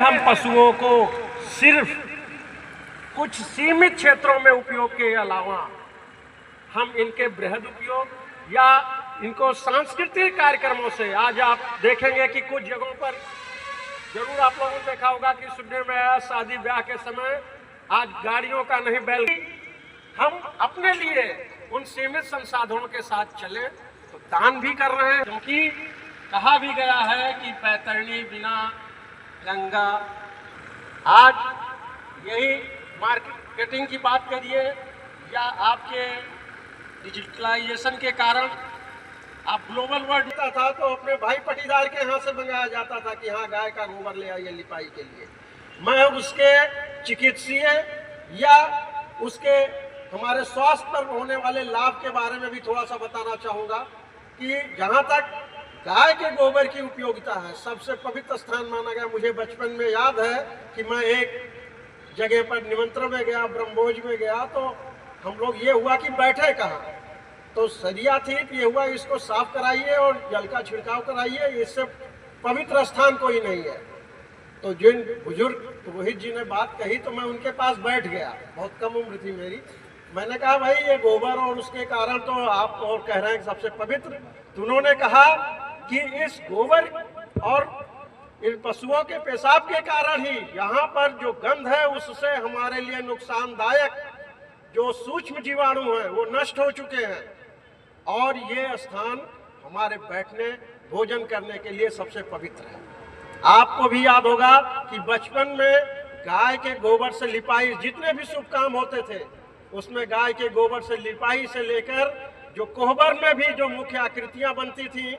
हम पशुओं को सिर्फ कुछ सीमित क्षेत्रों में उपयोग के अलावा हम इनके बृहद उपयोग या इनको सांस्कृतिक कार्यक्रमों से, आज आप देखेंगे कि कुछ जगहों पर जरूर आप लोगों ने देखा होगा कि सुनने में आया शादी ब्याह के समय आज गाड़ियों का नहीं बैल, हम अपने लिए उन सीमित संसाधनों के साथ चले तो दान भी कर रहे हैं, क्योंकि कहा भी गया है कि पैतरणी बिना गंगा। आज यही मार्केटिंग की बात करिए या आपके डिजिटलाइजेशन के कारण आप ग्लोबल वर्ल्ड था तो अपने भाई पटीदार के यहाँ से मंगाया जाता था कि हाँ गाय का गोबर ले आइए लिपाई के लिए। मैं उसके चिकित्सीय या उसके हमारे स्वास्थ्य पर होने वाले लाभ के बारे में भी थोड़ा सा बताना चाहूँगा कि जहाँ तक गाय के गोबर की उपयोगिता है, सबसे पवित्र स्थान माना गया। मुझे बचपन में याद है कि मैं एक जगह पर निमंत्रण में गया, ब्रह्मभोज में गया, तो हम लोग ये हुआ कि बैठे कहाँ, तो सरिया थी कि ये हुआ इसको साफ कराइए और जल का छिड़काव कराइए, इससे पवित्र स्थान कोई नहीं है। तो जिन बुजुर्ग रोहित जी ने बात कही तो मैं उनके पास बैठ गया, बहुत कम उम्र थी मेरी। मैंने कहा भाई ये गोबर और उसके कारण तो आप और कह रहे हैं सबसे पवित्र, तो उन्होंने कहा कि इस गोबर और इन पशुओं के पेशाब के कारण ही यहाँ पर जो गंध है उससे हमारे लिए नुकसानदायक जो सूक्ष्म जीवाणु हैं वो नष्ट हो चुके हैं, और ये स्थान हमारे बैठने भोजन करने के लिए सबसे पवित्र है। आपको भी याद होगा कि बचपन में गाय के गोबर से लिपाई, जितने भी शुभ काम होते थे उसमें गाय के गोबर से लिपाई से लेकर जो कोहबर में भी जो मुख्य आकृतियां बनती थी,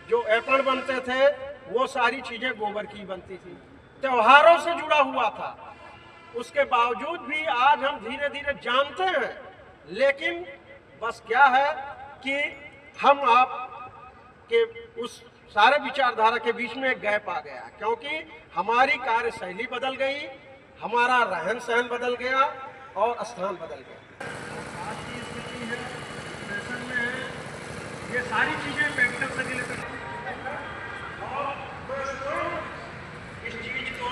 जो ऐपण बनते थे, वो सारी चीजें गोबर की बनती थी, त्योहारों से जुड़ा हुआ था। उसके बावजूद भी आज हम धीरे धीरे जानते हैं, लेकिन बस क्या है कि हम आप के उस सारे विचारधारा के बीच में एक गैप आ गया, क्योंकि हमारी कार्यशैली बदल गई, हमारा रहन सहन बदल गया और स्थान बदल गया। आज की स्थिति है, फैशन में है, ये सारी चीजें फैक्टर से रिलेटेड और दोस्तों इस चीज को